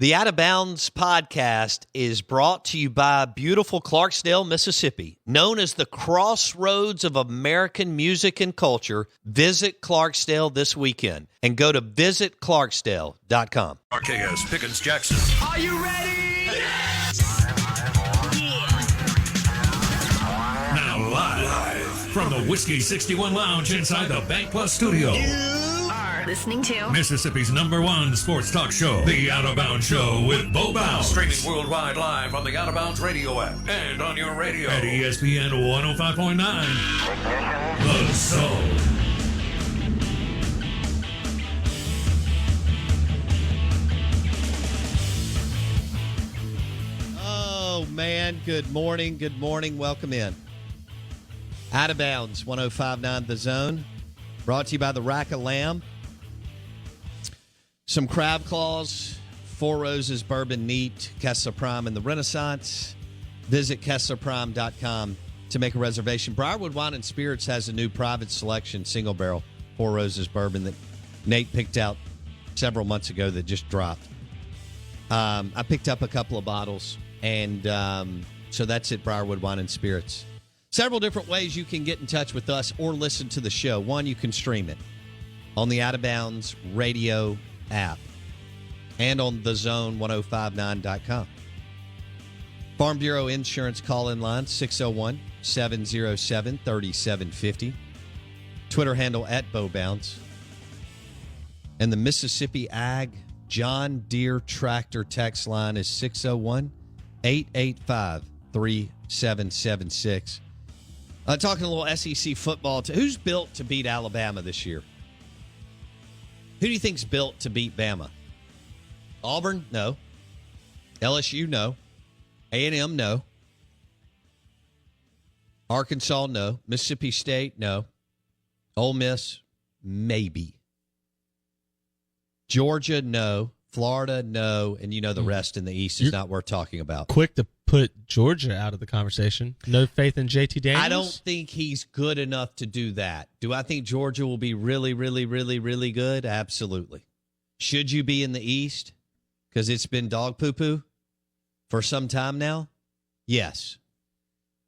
The Out of Bounds podcast is brought to you by beautiful Clarksdale, Mississippi. Known as the crossroads of American music and culture, visit Clarksdale this weekend and go to visitclarksdale.com. RKS Pickens Jackson. Are you ready? Now live from the Whiskey 61 Lounge inside the Bank Plus studio. Listening to Mississippi's #1 sports talk show, The Out of Bounds Show with Bo Bounds. Streaming worldwide live on the Out of Bounds radio app and on your radio at ESPN 105.9. The Zone. Oh, man. Good morning. Good morning. Welcome in. Out of Bounds, 105.9 The Zone. Brought to you by the Rack of Lamb. Some crab claws, Four Roses Bourbon Neat, Kessler Prime, and the Renaissance. Visit KesslerPrime.com to make a reservation. Briarwood Wine and Spirits has a new private selection single barrel Four Roses Bourbon that Nate picked out several months ago that just dropped. I picked up a couple of bottles, and so that's at Briarwood Wine and Spirits. Several different ways you can get in touch with us or listen to the show. One, you can stream it on the Out of Bounds radio app and on thezone1059.com. Farm Bureau Insurance call-in line 601-707-3750. Twitter handle at BowBounds. And the Mississippi Ag John Deere Tractor text line is 601-885-3776. Talking a little SEC football. Who's built to beat Alabama this year? Who do you think's built to beat Bama? Auburn? No. LSU? No. A&M? No. Arkansas? No. Mississippi State? No. Ole Miss? Maybe. Georgia? No. Florida? No. And you know the rest in the East is not worth talking about. Quick to put Georgia out of the conversation. No faith in JT Daniels? I don't think he's good enough to do that. Do I think Georgia will be really, really, really, really good? Absolutely. Should you be in the East? Because it's been dog poo-poo for some time now? Yes.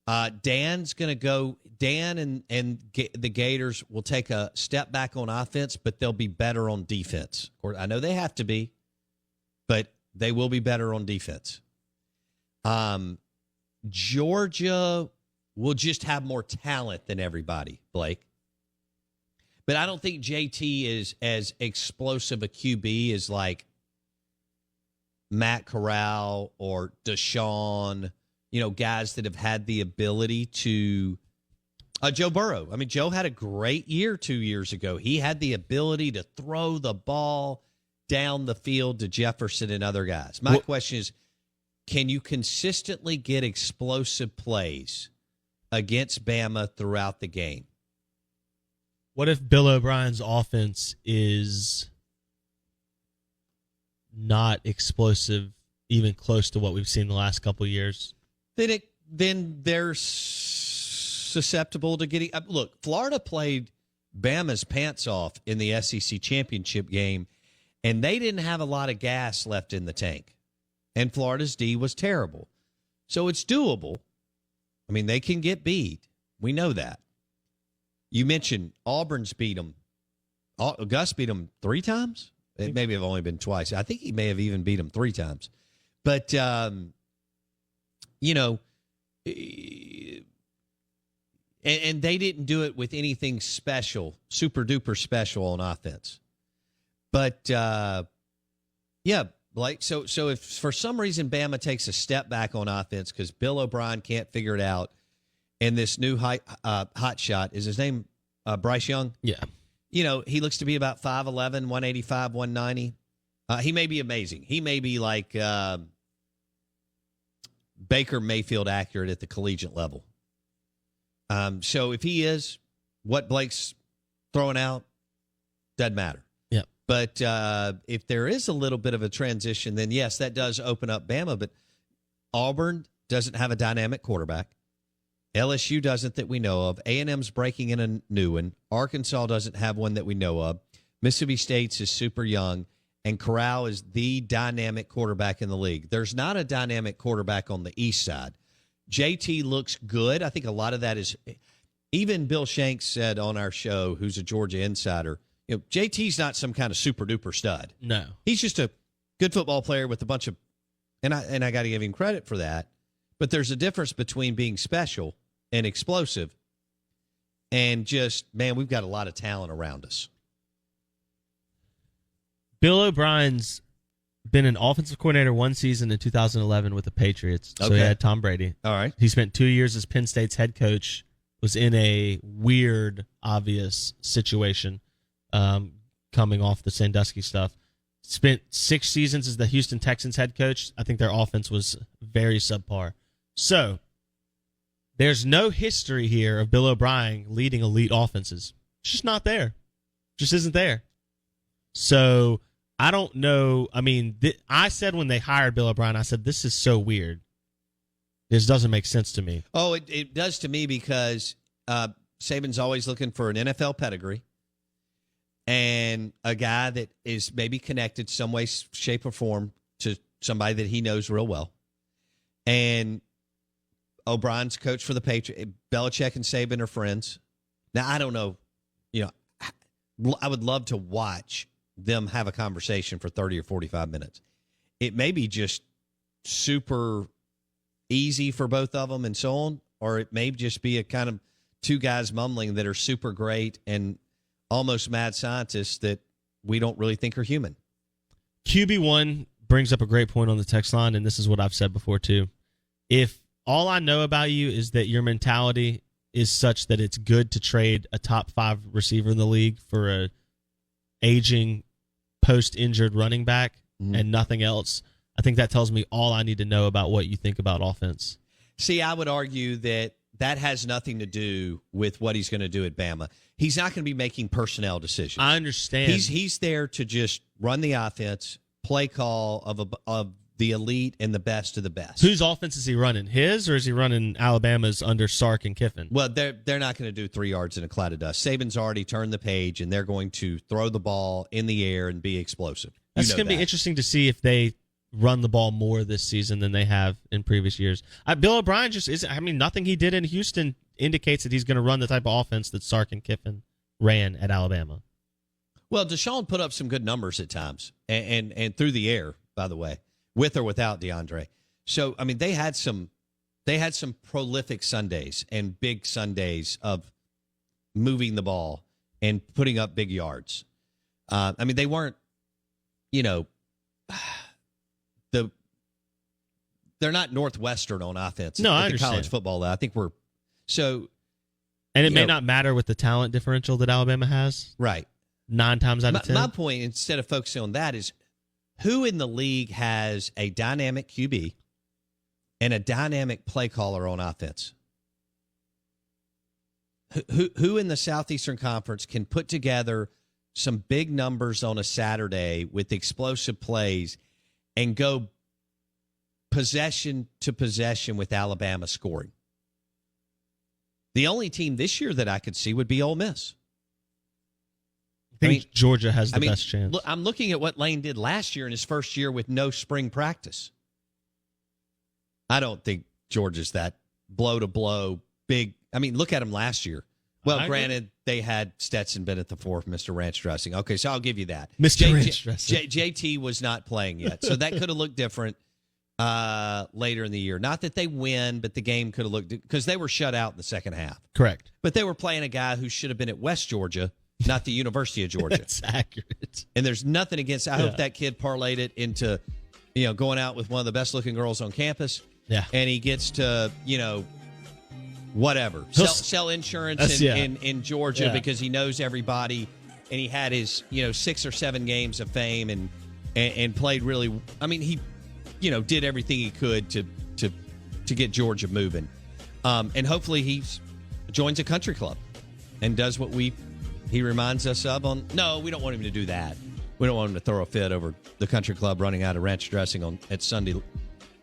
Dan's going to go. Dan and the Gators will take a step back on offense, but they'll be better on defense. I know they have to be, but they will be better on defense. Georgia will just have more talent than everybody, Blake. But I don't think JT is as explosive a QB as like Matt Corral or Deshaun, guys that have had the ability to Joe Burrow. I mean, Joe had a great year 2 years ago. He had the ability to throw the ball down the field to Jefferson and other guys. My question is, can you consistently get explosive plays against Bama throughout the game? What if Bill O'Brien's offense is not explosive, even close to what we've seen the last couple of years? Then they're susceptible to getting – look, Florida played Bama's pants off in the SEC championship game, and they didn't have a lot of gas left in the tank. And Florida's D was terrible. So it's doable. I mean, they can get beat. We know that. You mentioned Auburn's beat them. Gus beat them 3 times? It maybe have only been twice. I think he may have even beat them 3 times. But, and they didn't do it with anything special, super-duper special on offense. But, yeah, Blake, so if for some reason Bama takes a step back on offense because Bill O'Brien can't figure it out, and this new hot shot, is his name Bryce Young? Yeah. He looks to be about 5'11", 185, 190. He may be amazing. He may be like Baker Mayfield accurate at the collegiate level. So if he is, what Blake's throwing out doesn't matter. But if there is a little bit of a transition, then yes, that does open up Bama. But Auburn doesn't have a dynamic quarterback. LSU doesn't that we know of. A&M's breaking in a new one. Arkansas doesn't have one that we know of. Mississippi State's is super young. and Corral is the dynamic quarterback in the league. There's not a dynamic quarterback on the east side. JT looks good. I think a lot of that is – even Bill Shanks said on our show, who's a Georgia insider, JT's not some kind of super-duper stud. No. He's just a good football player with a bunch of – and I got to give him credit for that. But there's a difference between being special and explosive and just, man, we've got a lot of talent around us. Bill O'Brien's been an offensive coordinator one season in 2011 with the Patriots. So Okay. he had Tom Brady. All right. He spent 2 years as Penn State's head coach, was in a weird, obvious situation coming off the Sandusky stuff. Spent 6 seasons as the Houston Texans head coach. I think their offense was very subpar. So there's no history here of Bill O'Brien leading elite offenses. It's just not there. Just isn't there. So I don't know. I mean, I said when they hired Bill O'Brien, I said, this is so weird. This doesn't make sense to me. Oh, it does to me because Saban's always looking for an NFL pedigree and a guy that is maybe connected some way, shape, or form to somebody that he knows real well. And O'Brien's coach for the Patriots. Belichick and Saban are friends. Now, I don't know. I would love to watch them have a conversation for 30 or 45 minutes. It may be just super easy for both of them and so on, or it may just be a kind of two guys mumbling that are super great and almost mad scientists that we don't really think are human. QB1 brings up a great point on the text line, and this is what I've said before too. If all I know about you is that your mentality is such that it's good to trade a top 5 receiver in the league for a aging post-injured running back and nothing else, I think that tells me all I need to know about what you think about offense. See, I would argue that has nothing to do with what he's going to do at Bama. He's not going to be making personnel decisions. I understand. He's there to just run the offense, play call of the elite and the best of the best. Whose offense is he running? His, or is he running Alabama's under Sark and Kiffin? Well, they're not going to do 3 yards in a cloud of dust. Saban's already turned the page, and they're going to throw the ball in the air and be explosive. That's going to be interesting to see if they run the ball more this season than they have in previous years. Bill O'Brien just isn't. I mean, nothing he did in Houston indicates that he's going to run the type of offense that Sark and Kiffin ran at Alabama. Well, Deshaun put up some good numbers at times, and through the air, by the way, with or without DeAndre. So, I mean, they had some prolific Sundays and big Sundays of moving the ball and putting up big yards. I mean, they weren't, they're not Northwestern on offense. No, I at the understand. college football. I think we're so. And it may not matter with the talent differential that Alabama has. Right. 9 times out of 10. My point, instead of focusing on that, is who in the league has a dynamic QB and a dynamic play caller on offense? Who in the Southeastern Conference can put together some big numbers on a Saturday with explosive plays and go possession to possession with Alabama scoring? The only team this year that I could see would be Ole Miss. I think Georgia has the best chance. I'm looking at what Lane did last year in his first year with no spring practice. I don't think Georgia's that blow-to-blow big. I mean, look at him last year. Well, granted, they had Stetson Bennett the fourth, Mr. Ranch Dressing. Okay, so I'll give you that. Mr. Ranch Dressing. JT was not playing yet, so that could have looked different later in the year. Not that they win, but the game could have looked, because they were shut out in the second half. Correct. But they were playing a guy who should have been at West Georgia, not the University of Georgia. That's accurate. And there's nothing against. I hope that kid parlayed it into, going out with one of the best looking girls on campus. Yeah. And he gets to, whatever. Sell insurance in Georgia because he knows everybody, and he had his, 6 or 7 games of fame and played really. I mean, he, did everything he could to get Georgia moving. And hopefully he joins a country club and does what he reminds us of on. No, we don't want him to do that. We don't want him to throw a fit over the country club running out of ranch dressing at Sunday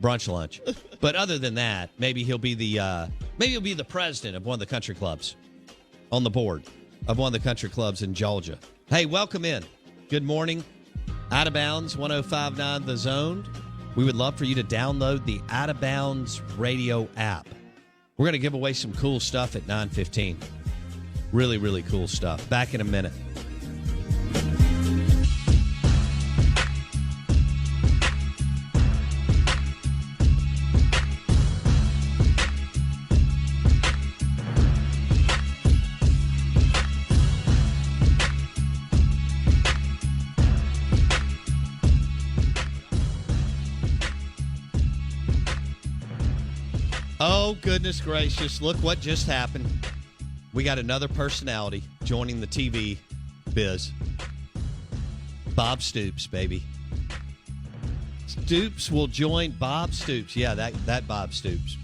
brunch lunch. But other than that, maybe he'll be the president of one of the country clubs, on the board of one of the country clubs in Georgia. Hey, welcome in. Good morning. Out of Bounds, 105.9 The Zone. We would love for you to download the Out of Bounds radio app. We're going to give away some cool stuff at 9:15. Really, really cool stuff. Back in a minute. Oh, goodness gracious. Look what just happened. We got another personality joining the TV biz. Bob Stoops, baby. Stoops will join Bob Stoops. Yeah, that Bob Stoops.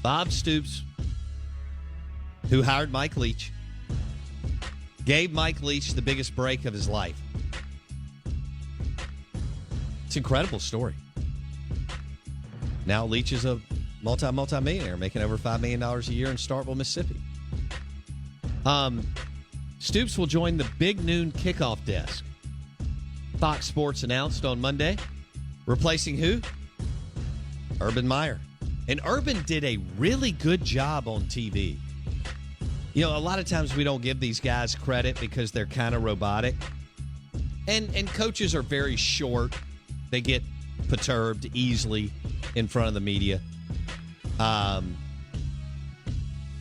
Bob Stoops, who hired Mike Leach, gave Mike Leach the biggest break of his life. It's an incredible story. Now Leach is a multi-millionaire, making over $5 million a year in Starkville, Mississippi. Stoops will join the Big Noon kickoff desk. Fox Sports announced on Monday, replacing who? Urban Meyer. And Urban did a really good job on TV. You know, a lot of times we don't give these guys credit because they're kind of robotic. And coaches are very short. They get perturbed easily in front of the media.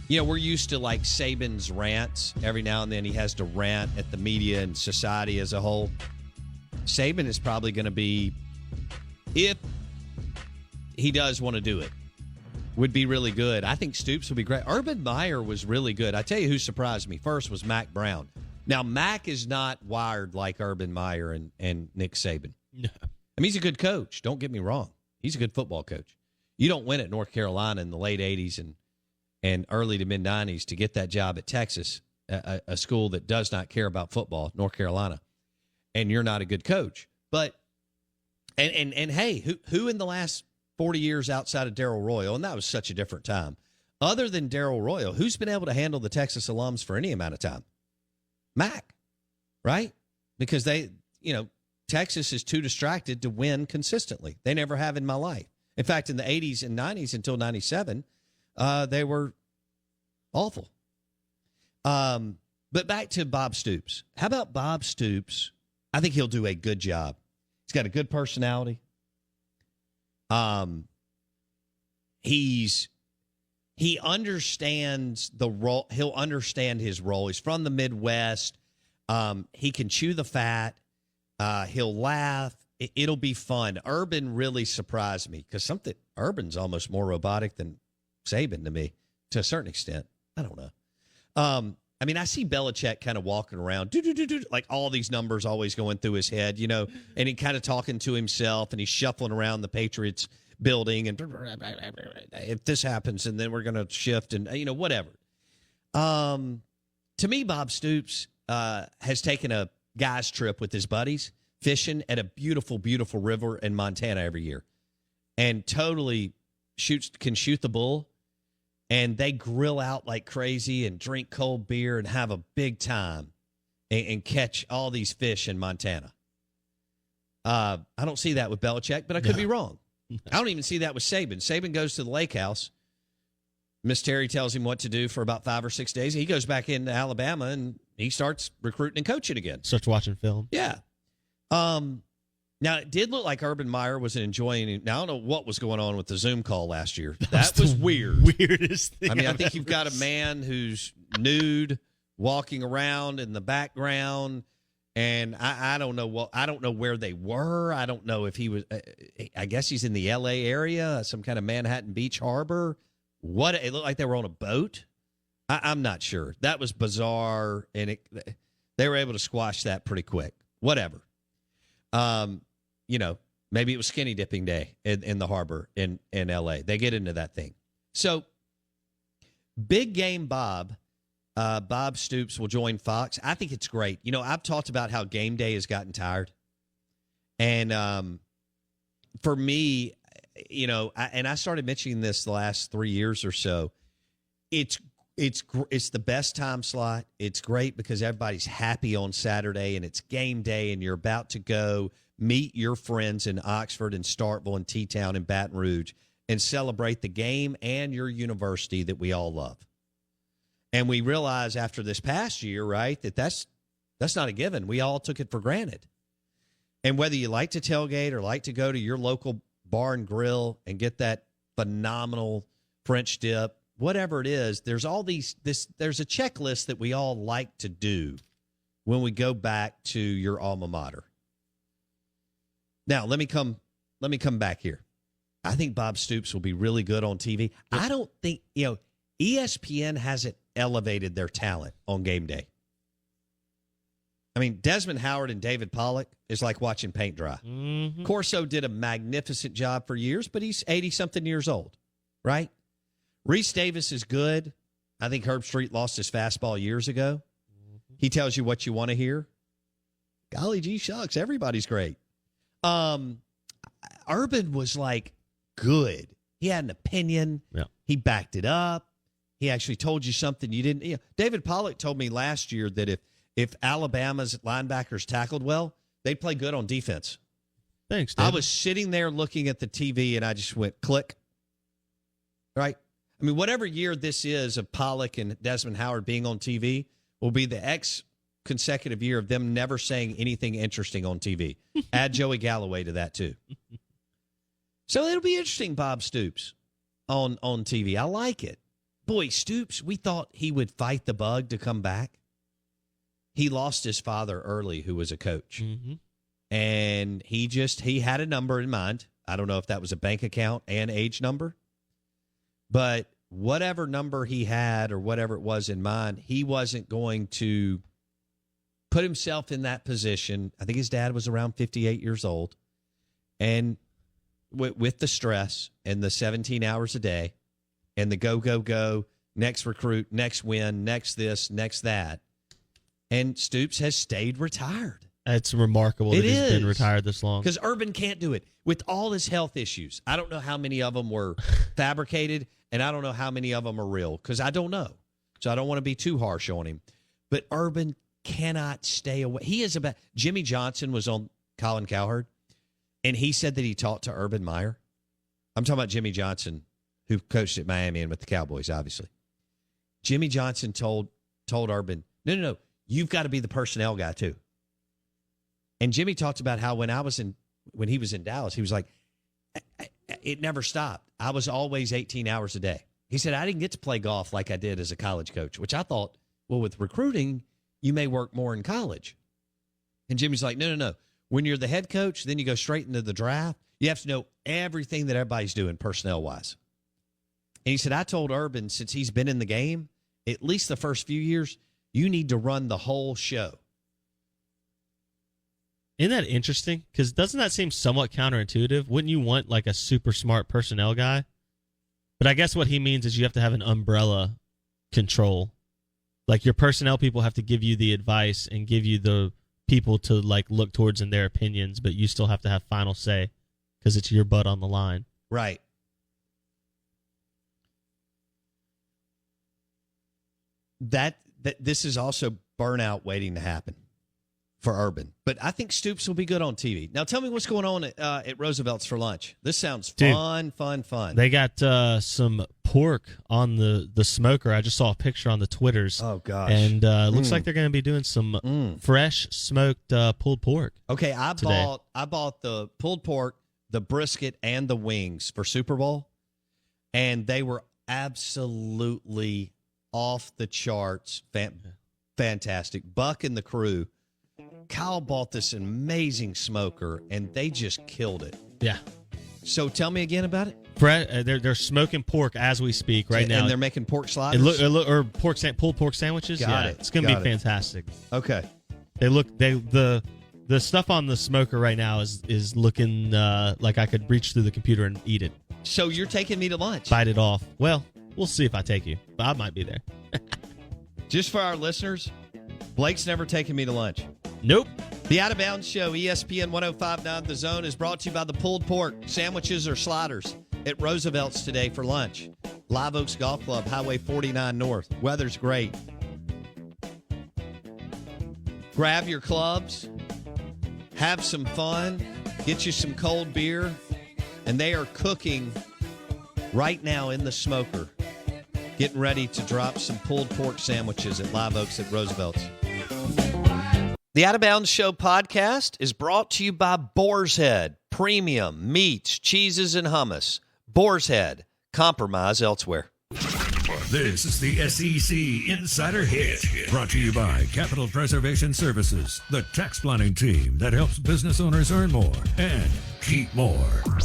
You know, we're used to like Saban's rants. Every now and then he has to rant at the media and society as a whole. Saban is probably going to be, if he does want to do it, would be really good. I think Stoops would be great. Urban Meyer was really good. I tell you who surprised me first was Mac Brown. Now, Mac is not wired like Urban Meyer and Nick Saban. No. I mean, he's a good coach. Don't get me wrong. He's a good football coach. You don't win at North Carolina in the late 80s and early to mid-90s to get that job at Texas, a school that does not care about football, North Carolina, and you're not a good coach. But, and hey, who in the last 40 years outside of Darrell Royal, and that was such a different time, other than Darrell Royal, who's been able to handle the Texas alums for any amount of time? Mac, right? Because Texas is too distracted to win consistently. They never have in my life. In fact, in the 80s and 90s until 97, they were awful. But back to Bob Stoops. How about Bob Stoops? I think he'll do a good job. He's got a good personality. He understands the role. He'll understand his role. He's from the Midwest. He can chew the fat. He'll laugh. It'll be fun. Urban really surprised me because Urban's almost more robotic than Saban to me, to a certain extent. I don't know. I mean, I see Belichick kind of walking around, like all these numbers always going through his head, you know, and he kind of talking to himself and he's shuffling around the Patriots building and if this happens and then we're going to shift and, you know, whatever. To me, Bob Stoops has taken a guy's trip with his buddies fishing at a beautiful, beautiful river in Montana every year and totally can shoot the bull. And they grill out like crazy and drink cold beer and have a big time and catch all these fish in Montana. I don't see that with Belichick, but I could be wrong. I don't even see that with Saban. Saban goes to the lake house. Miss Terry tells him what to do for about 5 or 6 days. He goes back into Alabama and he starts recruiting and coaching again. Starts watching film. Yeah. Now, it did look like Urban Meyer was enjoying it. Now, I don't know what was going on with the Zoom call last year. That was weird. Weirdest thing. I mean, I think you've got a man who's nude walking around in the background, and I don't know I don't know where they were. I don't know if he was. I guess he's in the L.A. area, some kind of Manhattan Beach harbor. What it looked like they were on a boat. I'm not sure. That was bizarre, and they were able to squash that pretty quick. Whatever. You know, maybe it was skinny dipping day in the harbor in L.A. They get into that thing. So, big game Bob Stoops will join Fox. I think it's great. You know, I've talked about how game day has gotten tired. And for me, you know, I started mentioning this the last 3 years or so. It's It's the best time slot. It's great because everybody's happy on Saturday and it's game day and you're about to go meet your friends in Oxford and Starkville and T-Town and Baton Rouge and celebrate the game and your university that we all love. And we realize after this past year, right, that's not a given. We all took it for granted. And whether you like to tailgate or like to go to your local bar and grill and get that phenomenal French dip, whatever it is, there's there's a checklist that we all like to do when we go back to your alma mater. Now, let me come back here. I think Bob Stoops will be really good on TV. I don't think, ESPN hasn't elevated their talent on game day. I mean, Desmond Howard and David Pollock is like watching paint dry. Mm-hmm. Corso did a magnificent job for years, but he's 80-something years old, right? Reese Davis is good. I think Herb Street lost his fastball years ago. Mm-hmm. He tells you what you want to hear. Golly gee shucks, everybody's great. Urban was like good. He had an opinion. Yeah. He backed it up. He actually told you something you didn't. David Pollock told me last year that if Alabama's linebackers tackled well, they'd play good on defense. Thanks, David. I was sitting there looking at the TV and I just went click. Right? I mean, whatever year this is of Pollock and Desmond Howard being on TV will be the consecutive year of them never saying anything interesting on TV. Add Joey Galloway to that, too. So it'll be interesting, Bob Stoops, on TV. I like it. Boy, Stoops, we thought he would fight the bug to come back. He lost his father early, who was a coach. Mm-hmm. And he had a number in mind. I don't know if that was a bank account and age number. But whatever number he had or whatever it was in mind, he wasn't going to put himself in that position. I think his dad was around 58 years old. And with the stress and the 17 hours a day and the go, next recruit, next win, next this, next that. And Stoops has stayed retired. It's remarkable that he's been retired this long. Because Urban can't do it. With all his health issues, I don't know how many of them were fabricated, and I don't know how many of them are real, because I don't know. So I don't want to be too harsh on him. But Urban cannot stay away. Jimmy Johnson was on Colin Cowherd, and he said that he talked to Urban Meyer. I'm talking about Jimmy Johnson, who coached at Miami and with the Cowboys, obviously. Jimmy Johnson told Urban, no, you've got to be the personnel guy too. And Jimmy talked about how when he was in Dallas, he was like, it never stopped. I was always 18 hours a day. He said, I didn't get to play golf like I did as a college coach, which I thought, well, with recruiting, you may work more in college. And Jimmy's like, no. When you're the head coach, then you go straight into the draft. You have to know everything that everybody's doing personnel-wise. And he said, I told Urban, since he's been in the game, at least the first few years, you need to run the whole show. Isn't that interesting? Because doesn't that seem somewhat counterintuitive? Wouldn't you want like a super smart personnel guy? But I guess what he means is you have to have an umbrella control. Like your personnel people have to give you the advice and give you the people to like look towards in their opinions, but you still have to have final say because it's your butt on the line. Right. That this is also burnout waiting to happen for Urban. But I think Stoops will be good on TV. Now tell me what's going on at Roosevelt's for lunch. This sounds fun. They got some pork on the smoker. I just saw a picture on the Twitters. Oh, gosh. And it looks like they're going to be doing some fresh smoked pulled pork. Okay, I bought the pulled pork, the brisket, and the wings for Super Bowl, and they were absolutely off the charts. Fantastic. Buck and the crew. Kyle bought this amazing smoker, and they just killed it. Yeah. So tell me again about it. They're smoking pork as we speak right now. And they're making pork sliders? Or pulled pork sandwiches? Got it. It's going to be fantastic. Okay. The stuff on the smoker right now is looking like I could reach through the computer and eat it. So you're taking me to lunch? Bite it off. Well, we'll see if I take you. But I might be there. Just for our listeners, Blake's never taken me to lunch. Nope. The Out of Bounds Show, ESPN 105.9 The Zone, is brought to you by the pulled pork sandwiches or sliders at Roosevelt's today for lunch. Live Oaks Golf Club, Highway 49 North. Weather's great. Grab your clubs, have some fun, get you some cold beer, and they are cooking right now in the smoker, getting ready to drop some pulled pork sandwiches at Live Oaks at Roosevelt's. The Out of Bounds Show podcast is brought to you by Boar's Head, premium meats, cheeses, and hummus. Boar's Head, compromise elsewhere. This is the SEC Insider Hit, brought to you by Capital Preservation Services, the tax planning team that helps business owners earn more and keep more. 5,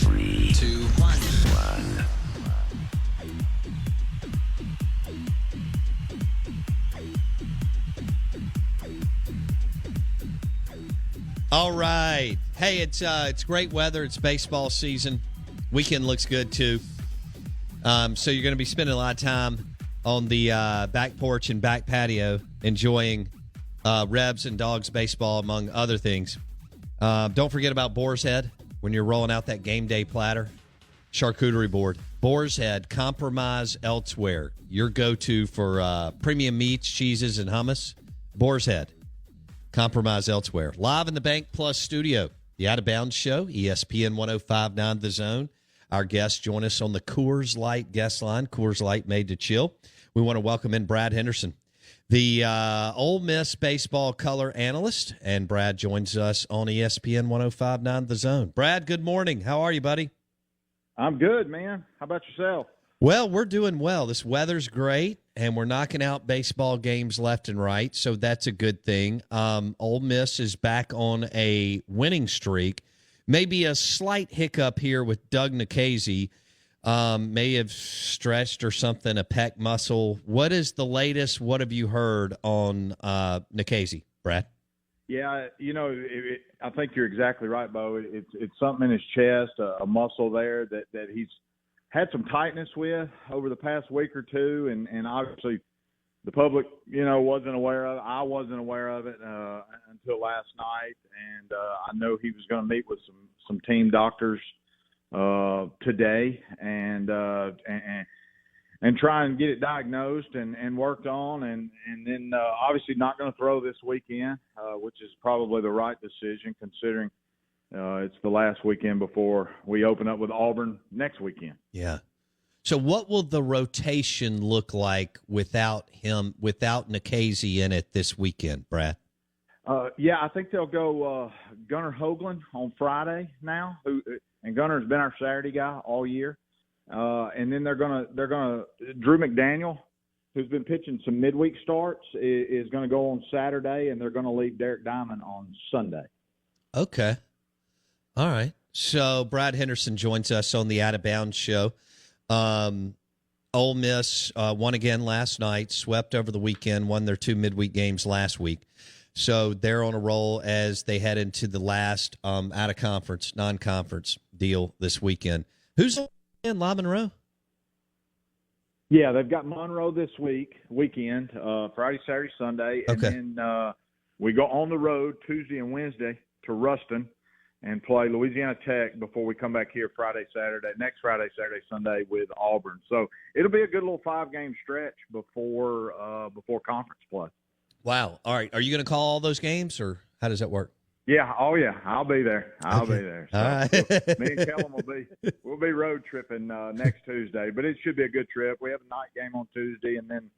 4, 3, 2, 1. All right. Hey, it's great weather. It's baseball season. Weekend looks good, too. So you're going to be spending a lot of time on the back porch and back patio enjoying Rebs and Dogs baseball, among other things. Don't forget about Boar's Head when you're rolling out that game day platter. Charcuterie board. Boar's Head, compromise elsewhere. Your go-to for premium meats, cheeses, and hummus. Boar's Head. Compromise elsewhere. Live in the Bank Plus studio, the Out of Bounds Show, ESPN 105.9 The Zone. Our guests join us on the Coors Light guest line, Coors Light made to chill. We want to welcome in Brad Henderson, the Ole Miss baseball color analyst, and Brad joins us on ESPN 105.9 The Zone. Brad, good morning. How are you, buddy? I'm good, man. How about yourself? Well, we're doing well. This weather's great, and we're knocking out baseball games left and right, so that's a good thing. Ole Miss is back on a winning streak. Maybe a slight hiccup here with Doug Nikhazy. May have stretched or something, a pec muscle. What is the latest? What have you heard on Nikhazy, Brad? Yeah, I think you're exactly right, Bo. It's something in his chest, a muscle there that he's had some tightness with over the past week or two, and obviously the public, wasn't aware of it. I wasn't aware of it until last night, and I know he was going to meet with some team doctors today and try and get it diagnosed and worked on, and then obviously not going to throw this weekend, which is probably the right decision considering it's the last weekend before we open up with Auburn next weekend. Yeah. So what will the rotation look like without Nikhazy in it this weekend, Brad? I think they'll go Gunnar Hoagland on Friday now, and Gunnar's been our Saturday guy all year. And then they're gonna Drew McDaniel, who's been pitching some midweek starts, is going to go on Saturday, and they're going to leave Derek Diamond on Sunday. Okay. All right. So Brad Henderson joins us on the Out of Bounds Show. Ole Miss won again last night, swept over the weekend, won their 2 midweek games last week. So they're on a roll as they head into the last out-of-conference, non-conference deal this weekend. Who's in La Monroe? Yeah, they've got Monroe this weekend, Friday, Saturday, Sunday. And then we go on the road Tuesday and Wednesday to Ruston and play Louisiana Tech before we come back here next Friday, Saturday, Sunday with Auburn. So it'll be a good little 5-game stretch before conference play. Wow. All right. Are you going to call all those games, or how does that work? Yeah. Oh, yeah. I'll be there. I'll be there. So all right. me and Kellen we'll be road tripping next Tuesday, but it should be a good trip. We have a night game on Tuesday and then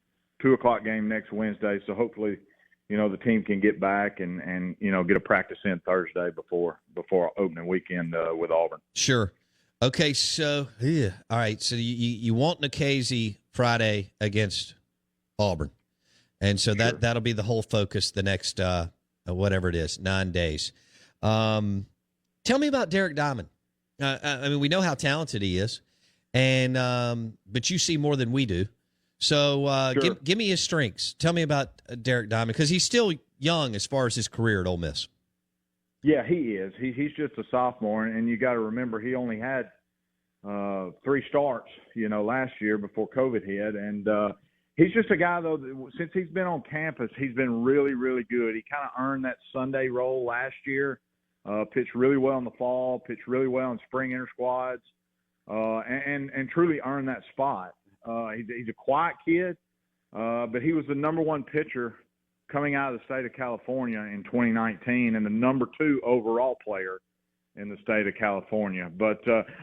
2:00 game next Wednesday. So hopefully, the team can get back and get a practice in Thursday before opening weekend with Auburn. Sure. Okay. So, all right. So you want Nikhazy Friday against Auburn. And so that'll be the whole focus the next, whatever it is, 9 days. Tell me about Derek Diamond. I mean, we know how talented he is, and but you see more than we do. So Sure. give me his strengths. Tell me about Derek Diamond, because he's still young as far as his career at Ole Miss. Yeah, he is. He's just a sophomore, and you got to remember he only had 3 starts, last year before COVID hit, and he's just a guy, though, that since he's been on campus, he's been really, really good. He kind of earned that Sunday role last year, pitched really well in the fall, pitched really well in spring inter-squads. and truly earn that spot. He's a quiet kid, but he was the number one pitcher coming out of the state of California in 2019 and the number 2 overall player in the state of California. But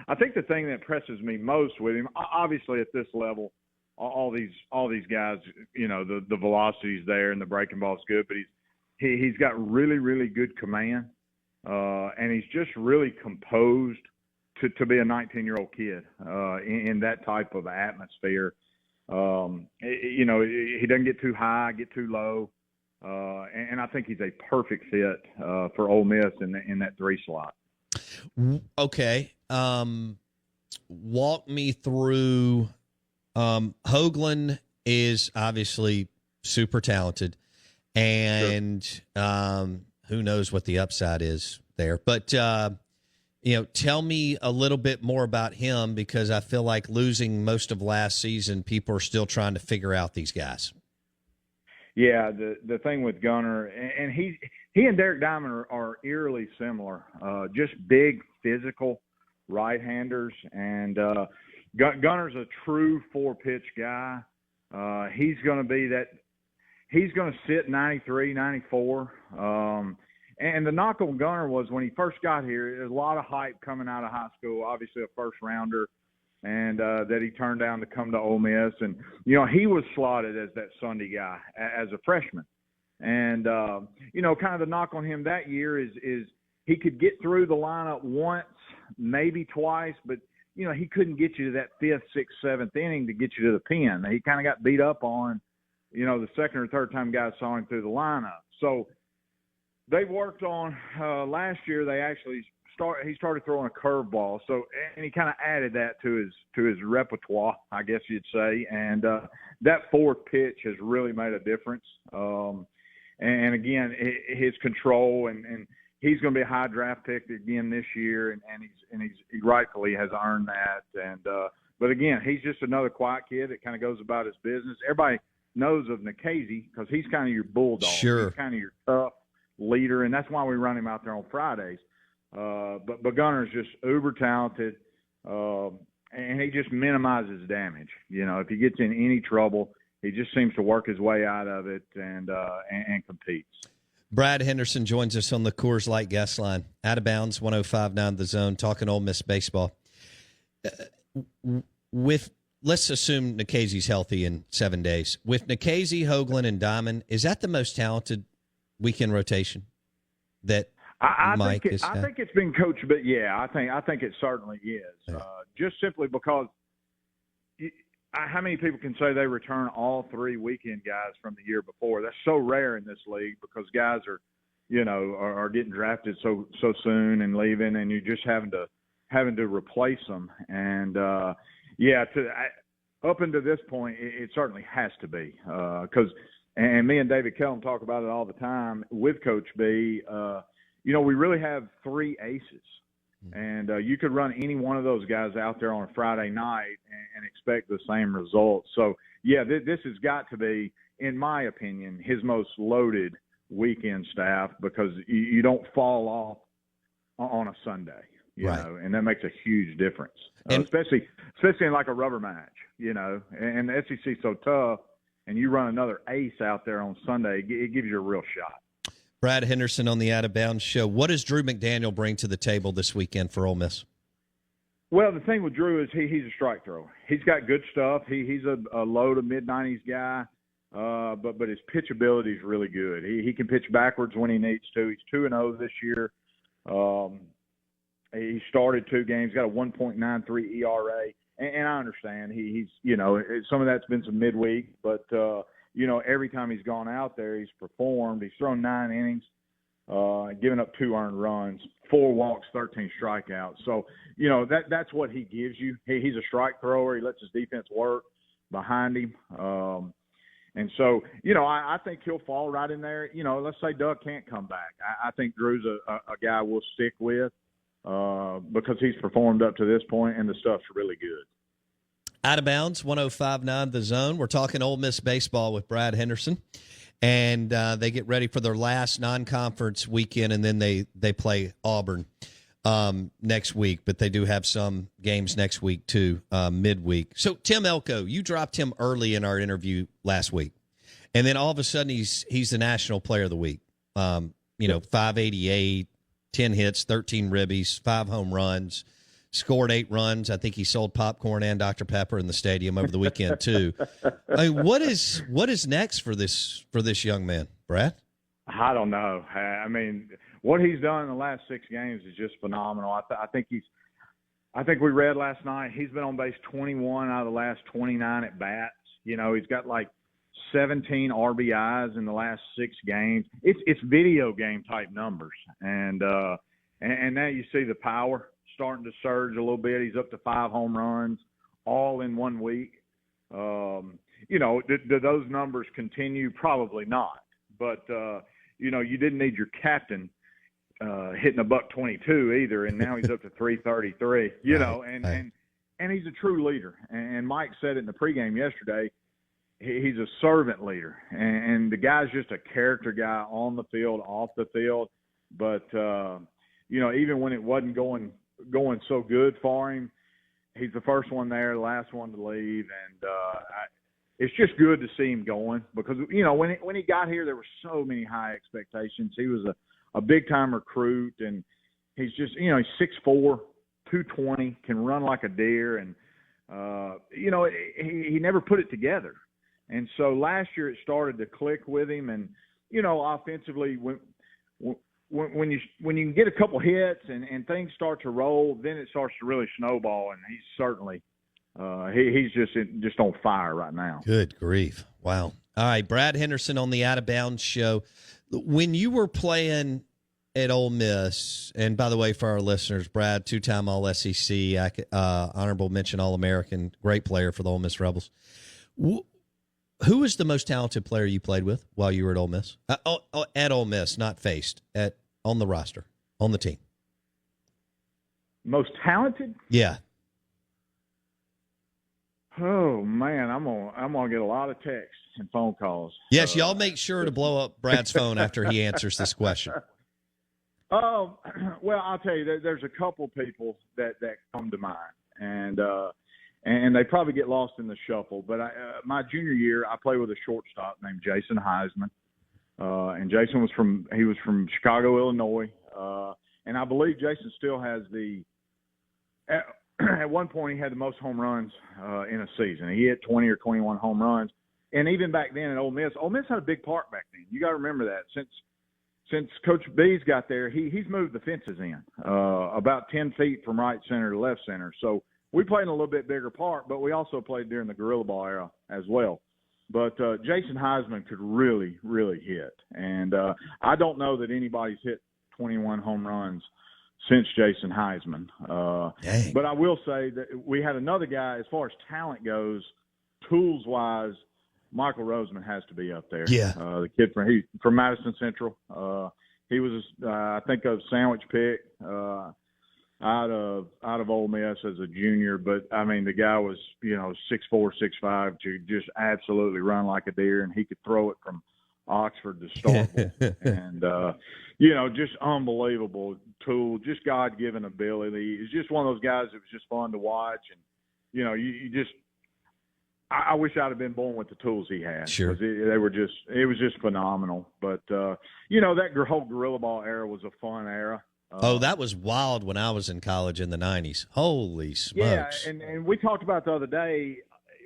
I think the thing that impresses me most with him, obviously at this level, all these guys, you know, the velocity's there and the breaking ball's good, but he's got really, really good command, and he's just really composed to be a 19-year-old kid in that type of atmosphere. You know, he doesn't get too high, get too low, and I think he's a perfect fit for Ole Miss in that 3 slot. Okay, walk me through. Hoagland is obviously super talented, and who knows what the upside is there. But, you know, tell me a little bit more about him, because I feel like losing most of last season, people are still trying to figure out these guys. Yeah, the thing with Gunner, and he and Derek Diamond are eerily similar, just big, physical right-handers, and Gunner's a true 4-pitch guy. He's going to be that – he's going to sit 93, 94. And the knock on Gunner was when he first got here, there was a lot of hype coming out of high school, obviously a first-rounder, and that he turned down to come to Ole Miss. And, you know, he was slotted as that Sunday guy as a freshman. And, you know, kind of the knock on him that year is he could get through the lineup once, maybe twice, but – you know, he couldn't get you to that 5th, 6th, 7th inning to get you to the pen. He kind of got beat up on, you know, the second or third time guys saw him through the lineup. So they worked on last year. They actually he started throwing a curveball. So, and he kind of added that to his repertoire, I guess you'd say. And that 4th pitch has really made a difference. And again, his control and he's going to be a high draft pick again this year, and he rightfully has earned that. And but again, he's just another quiet kid that kind of goes about his business. Everybody knows of Nikhazy because he's kind of your bulldog. Sure. He's kind of your tough leader, and that's why we run him out there on Fridays. But Gunner's just uber talented, and he just minimizes damage. You know, if he gets in any trouble, he just seems to work his way out of it and competes. Brad Henderson joins us on the Coors Light guest line. Out of bounds, 105.9 The Zone, talking Ole Miss baseball. Let's assume Nikhazy's healthy in 7 days. With Nikhazy, Hoagland, and Diamond, is that the most talented weekend rotation that Mike has had? I think it's been coached, but yeah, I think it certainly is. Yeah. Just simply because how many people can say they return all 3 weekend guys from the year before? That's so rare in this league because guys are getting drafted so soon and leaving, and you're just having to replace them. And up until this point, it certainly has to be because. And me and David Kellum talk about it all the time with Coach B. You know, we really have 3 aces. And you could run any one of those guys out there on a Friday night and expect the same results. So, yeah, this has got to be, in my opinion, his most loaded weekend staff because you don't fall off on a Sunday, you right. know, and that makes a huge difference, and, especially in like a rubber match, you know, and the SEC is so tough, and you run another ace out there on Sunday, it gives you a real shot. Brad Henderson on the Out of Bounds show. What does Drew McDaniel bring to the table this weekend for Ole Miss? Well, the thing with Drew is he's a strike thrower. He's got good stuff. He's a low to mid-90s guy, but his pitchability is really good. He can pitch backwards when he needs to. He's 2-0 this year. He started 2 games, got a 1.93 ERA, and I understand he's some of that's been some midweek, but every time he's gone out there, he's performed. He's thrown 9 innings, given up 2 earned runs, 4 walks, 13 strikeouts. So, that's what he gives you. He's a strike thrower. He lets his defense work behind him. And so, I think he'll fall right in there. Let's say Doug can't come back. I think Drew's a guy we'll stick with because he's performed up to this point, and the stuff's really good. Out of bounds, 105.9 The Zone. We're talking Ole Miss baseball with Brad Henderson, and they get ready for their last non-conference weekend, and then they play Auburn. next week, but they do have some games next week too, midweek. So Tim Elko, you dropped him early in our interview last week, and then all of a sudden he's the National Player of the Week. 588, 10 hits, 13 ribbies, 5 home runs, scored 8 runs. I think he sold popcorn and Dr. Pepper in the stadium over the weekend too. I mean, what is next for this young man, Brad? I don't know. I mean, what he's done in the last 6 games is just phenomenal. I think we read last night he's been on base 21 out of the last 29 at bats. He's got like 17 RBIs in the last 6 games. It's video game type numbers, and now you see the power starting to surge a little bit. He's up to 5 home runs all in 1 week. Do those numbers continue? Probably not. But you didn't need your captain hitting $122 either, and now he's up to 333. And he's a true leader. And Mike said it in the pregame yesterday. He's a servant leader, and the guy's just a character guy on the field, off the field. But even when it wasn't going so good for him, he's the first one there, the last one to leave, and it's just good to see him going because when he got here, there were so many high expectations. He was a big time recruit, and he's just he's 6'4", 220, can run like a deer, and he never put it together. And so last year it started to click with him, and offensively when you can get a couple hits and things start to roll, then it starts to really snowball, and he's certainly he's just on fire right now. Good grief! Wow. All right, Brad Henderson on the Out of Bounds show. When you were playing at Ole Miss, and by the way, for our listeners, Brad, 2-time All SEC, honorable mention All American, great player for the Ole Miss Rebels. Who was the most talented player you played with while you were at Ole Miss? At Ole Miss, not faced, on the roster, on the team. Most talented? Yeah. Oh man, I'm gonna get a lot of texts and phone calls. Yes, y'all make sure to blow up Brad's phone after he answers this question. Oh, well, I'll tell you, there's a couple people that come to mind, and they probably get lost in the shuffle. But my junior year, I played with a shortstop named Jason Heisman, and Jason was from Chicago, Illinois, and I believe Jason still has at one point he had the most home runs in a season. He hit 20 or 21 home runs, and even back then at Ole Miss had a big park back then. You got to remember that since Coach B's got there, he's moved the fences in about 10 feet from right center to left center. So we played in a little bit bigger park, but we also played during the Gorilla Ball era as well. But Jason Heisman could really, really hit. And I don't know that anybody's hit 21 home runs since Jason Heisman. But I will say that we had another guy, as far as talent goes, tools-wise, Michael Roseman has to be up there. Yeah. The kid from Madison Central. He was, I think, a sandwich pick out of Ole Miss as a junior. But, I mean, the guy was, 6'4", 6'5", to just absolutely run like a deer, and he could throw it from Oxford to Starkville. And, just unbelievable tool, just God-given ability. He's just one of those guys that was just fun to watch. And, you just – I wish I'd have been born with the tools he had. Sure. It was just phenomenal. But, that whole Gorilla Ball era was a fun era. That was wild when I was in college in the 90s. Holy smokes. Yeah, and we talked about the other day,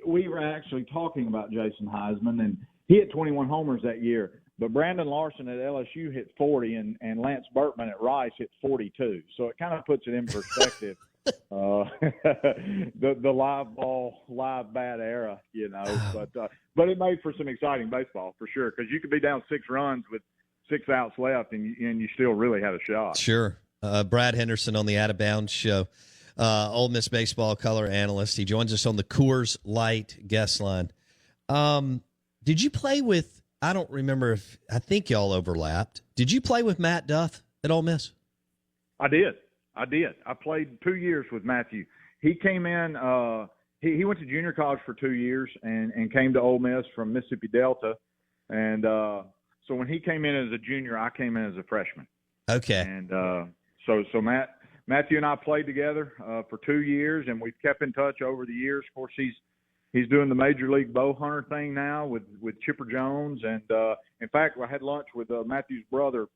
we were actually talking about Jason Heisman, and he hit 21 homers that year. But Brandon Larson at LSU hit 40, and Lance Burtman at Rice hit 42. So it kind of puts it in perspective. The live ball, live bat era, but it made for some exciting baseball for sure, because you could be down 6 runs with 6 outs left, and you still really had a shot. Sure. Brad Henderson on the Out of Bounds show, Ole Miss baseball color analyst. He joins us on the Coors Light guest line. Did you play with? I don't remember I think y'all overlapped. Did you play with Matt Duff at Ole Miss? I did. I played 2 years with Matthew. He came in, he went to junior college for 2 years and came to Ole Miss from Mississippi Delta. And so when he came in as a junior, I came in as a freshman. Okay. And so Matt Matthew and I played together for 2 years, and we've kept in touch over the years. Of course, he's doing the Major League bow hunter thing now with Chipper Jones. And, in fact, I had lunch with Matthew's brother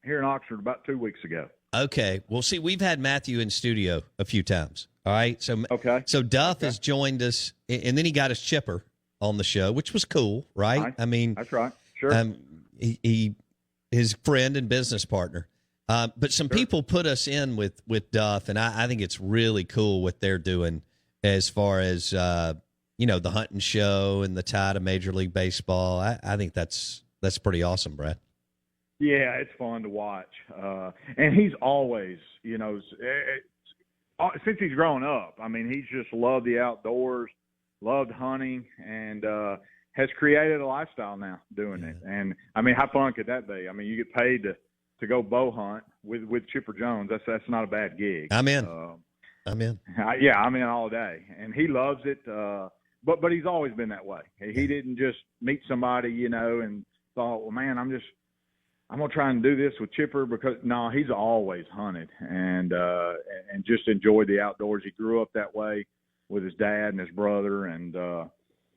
here in Oxford about 2 weeks ago. Okay. Well, see, we've had Matthew in studio a few times. All right. So Duff has joined us, and then he got his Chipper on the show, which was cool, right? Nice. I mean, that's right. Sure. He his friend and business partner. But some people put us in with Duff, and I think it's really cool what they're doing as far as, the hunting show and the tie to Major League Baseball. I think that's pretty awesome, Brad. Yeah, it's fun to watch. And he's always, since he's grown up, I mean, he's just loved the outdoors, loved hunting, and has created a lifestyle now doing it. And, I mean, how fun could that be? I mean, you get paid to go bow hunt with Chipper Jones. That's not a bad gig. I'm in. I'm in all day. And he loves it. But he's always been that way. He didn't just meet somebody, and thought, well, man, I'm going to try and do this with Chipper, because no, he's always hunted and just enjoyed the outdoors. He grew up that way with his dad and his brother. And,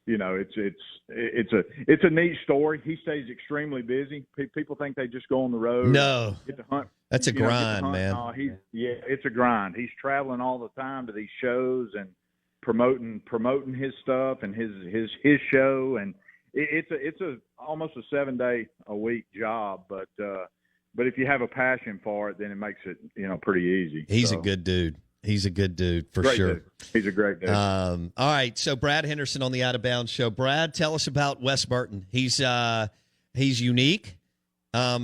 it's a neat story. He stays extremely busy. People think they just go on the road. No, get to hunt. That's a grind, man. No, it's a grind. He's traveling all the time to these shows and promoting his stuff and his show, and it's almost a 7-day-a-week job, but if you have a passion for it, then it makes it pretty easy. He's a good dude. He's a good dude for great sure. Dude. He's a great dude. All right, so Brad Henderson on the Out of Bounds Show. Brad, tell us about Wes Burton. He's unique.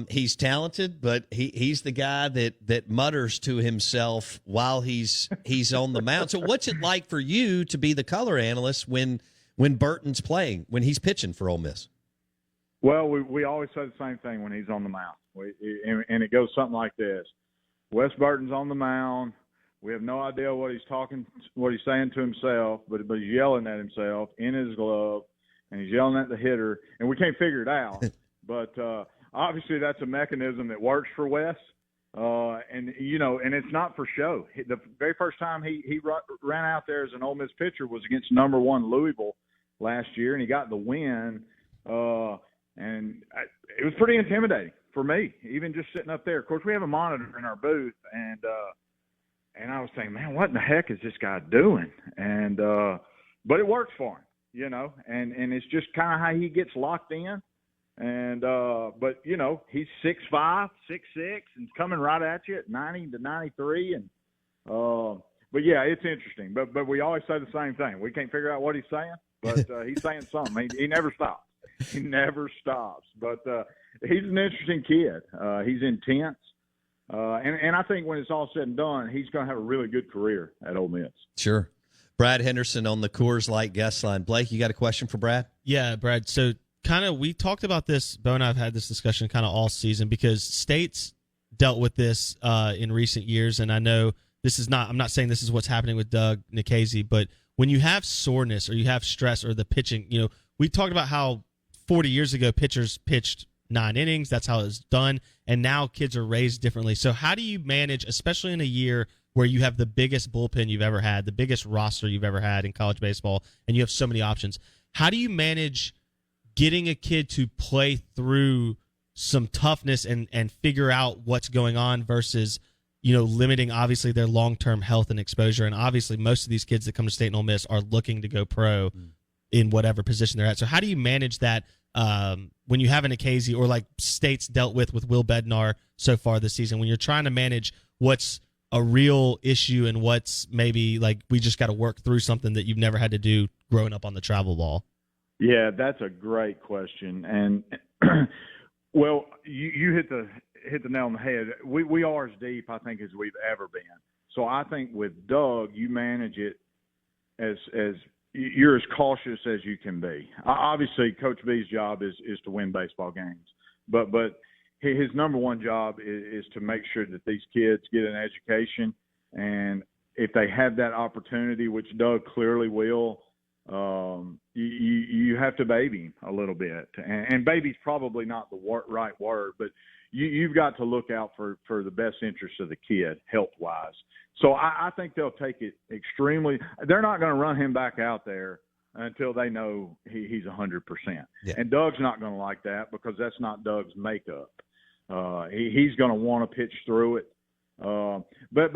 He's talented, but he's the guy that mutters to himself while he's on the mound. So what's it like for you to be the color analyst when Burton's playing, when he's pitching for Ole Miss? Well, we always say the same thing when he's on the mound. And it goes something like this. Wes Burton's on the mound. We have no idea what he's saying to himself, but he's yelling at himself in his glove, and he's yelling at the hitter, and we can't figure it out. But obviously that's a mechanism that works for Wes. And it's not for show. The very first time he ran out there as an Ole Miss pitcher was against number 1 Louisville last year, and he got the win. And it was pretty intimidating for me, even just sitting up there. Of course, we have a monitor in our booth, and I was saying, man, what in the heck is this guy doing? And but it works for him, and it's just kind of how he gets locked in. And but he's 6'5", 6'6", and coming right at you at 90 to 93. And but yeah, it's interesting. But we always say the same thing. We can't figure out what he's saying, but he's saying something. He never stops. He never stops. But he's an interesting kid. He's intense. And I think when it's all said and done, he's going to have a really good career at Ole Miss. Sure. Brad Henderson on the Coors Light guest line. Blake, you got a question for Brad? Yeah, Brad. So we talked about this, Bo and I have had this discussion kind of all season, because states dealt with this in recent years. And I know I'm not saying this is what's happening with Doug Nikhazy, but when you have soreness or you have stress or the pitching, we talked about how 40 years ago pitchers pitched 9 innings. That's how it's done. And now kids are raised differently. So how do you manage, especially in a year where you have the biggest bullpen you've ever had, the biggest roster you've ever had in college baseball, and you have so many options? How do you manage getting a kid to play through some toughness and figure out what's going on versus, limiting obviously their long-term health and exposure? And obviously most of these kids that come to State and Ole Miss are looking to go pro in whatever position they're at. So how do you manage that when you have an Nikhazy, or like State's dealt with Will Bednar so far this season, when you're trying to manage what's a real issue and what's maybe like we just got to work through something that you've never had to do growing up on the travel ball? Yeah, that's a great question. And well, you hit the nail on the head. We are as deep, I think, as we've ever been. So I think with Doug, you manage it as you're as cautious as you can be. Obviously, Coach B's job is to win baseball games, but his number one job is to make sure that these kids get an education, and if they have that opportunity, which Doug clearly will, you have to baby him a little bit. And baby's probably not the right word, but you've got to look out for the best interest of the kid health-wise. So I think they'll take it extremely – they're not going to run him back out there until they know he's 100%. Yeah. And Doug's not going to like that because that's not Doug's makeup. He's going to want to pitch through it. But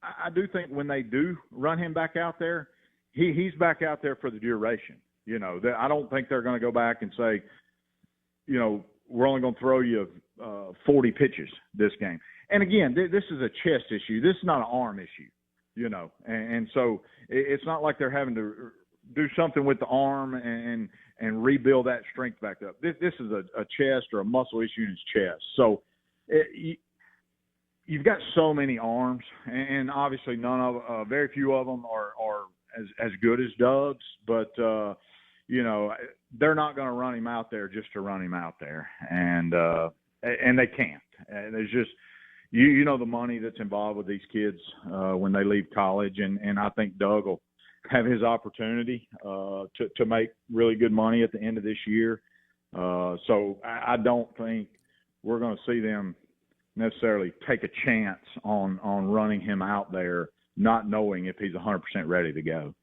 I do think when they do run him back out there, he's back out there for the duration. You know, I don't think they're going to go back and say, you know, we're only going to throw you 40 pitches this game. And again, this is a chest issue. This is not an arm issue, you know. And so it's not like they're having to do something with the arm and rebuild that strength back up. This is a chest or a muscle issue in his chest. So you've got so many arms, and obviously very few of them are as good as Doug's, but you know, they're not going to run him out there just to run him out there, and they can't. And there's just you know the money that's involved with these kids when they leave college, and I think Doug will have his opportunity to make really good money at the end of this year. So I don't think we're going to see them necessarily take a chance on running him out there, not knowing if he's 100% ready to go.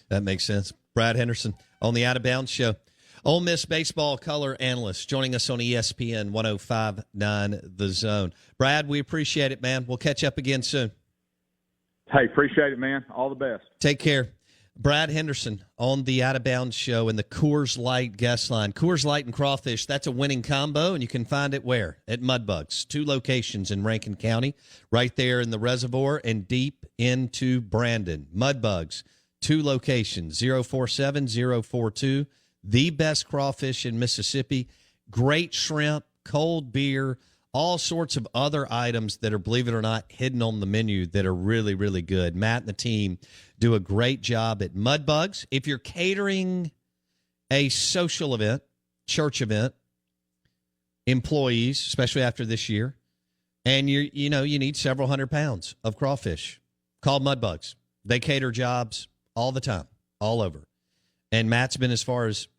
That makes sense. Brad Henderson on the Out of Bounds Show. Ole Miss baseball color analyst joining us on ESPN 105.9 The Zone. Brad, we appreciate it, man. We'll catch up again soon. Hey, appreciate it, man. All the best. Take care. Brad Henderson on the Out of Bounds Show and the Coors Light guest line. Coors Light and crawfish, that's a winning combo, and you can find it where? At Mudbugs. 2 locations in Rankin County, right there in the reservoir and deep into Brandon. Mudbugs, 2 locations, 047-042. The best crawfish in Mississippi. Great shrimp, cold beer, all sorts of other items that are, believe it or not, hidden on the menu that are really, really good. Matt and the team do a great job at Mudbugs. If you're catering a social event, church event, employees, especially after this year, and you need several hundred pounds of crawfish, call Mudbugs. They cater jobs all the time, all over. And Matt's been as far as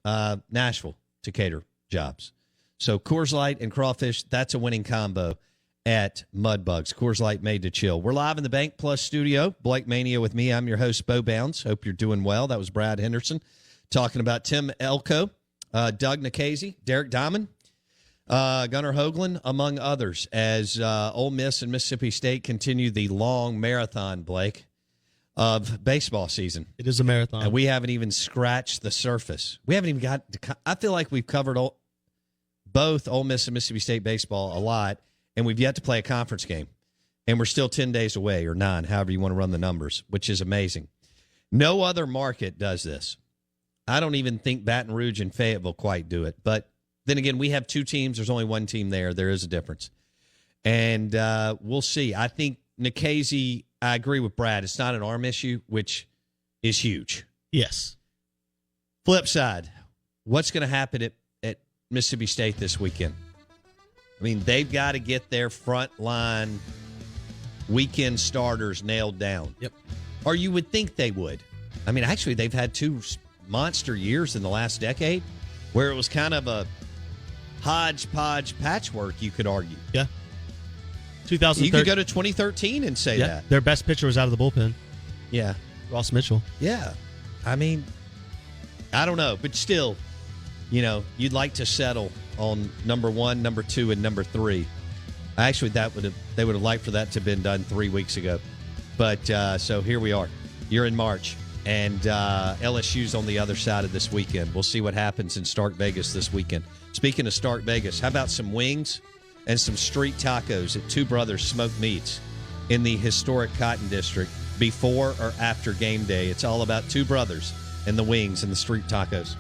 Nashville to cater jobs. So Coors Light and crawfish, that's a winning combo at Mudbugs. Coors Light made to chill. We're live in the Bank Plus studio. Blake Mania with me. I'm your host, Bo Bounds. Hope you're doing well. That was Brad Henderson talking about Tim Elko, Doug Nikhazy, Derek Diamond, Gunnar Hoagland, among others, as Ole Miss and Mississippi State continue the long marathon, Blake, of baseball season. It is a marathon. And we haven't even scratched the surface. We haven't even got to, I feel like we've covered both Ole Miss and Mississippi State baseball a lot, and we've yet to play a conference game. And we're still 10 days away, or 9, however you want to run the numbers, which is amazing. No other market does this. I don't even think Baton Rouge and Fayetteville quite do it. But then again, we have 2 teams. There's only 1 team there. There is a difference. And we'll see. I think Nikhazy, I agree with Brad. It's not an arm issue, which is huge. Yes. Flip side, what's going to happen at Mississippi State this weekend? I mean, they've got to get their front line weekend starters nailed down. Yep. Or you would think they would. I mean, actually, they've had 2 monster years in the last decade where it was kind of a hodgepodge patchwork, you could argue. Yeah. You could go to 2013 and say that. Their best pitcher was out of the bullpen. Yeah. Ross Mitchell. Yeah. I mean, I don't know. But still, you'd like to settle on number 1, number 2, and number 3. Actually, they would have liked for that to have been done 3 weeks ago. But so here we are. You're in March. And LSU's on the other side of this weekend. We'll see what happens in Stark Vegas this weekend. Speaking of Stark Vegas, how about some wings and some street tacos at Two Brothers Smoked Meats in the historic Cotton District before or after game day? It's all about Two Brothers and the wings and the street tacos.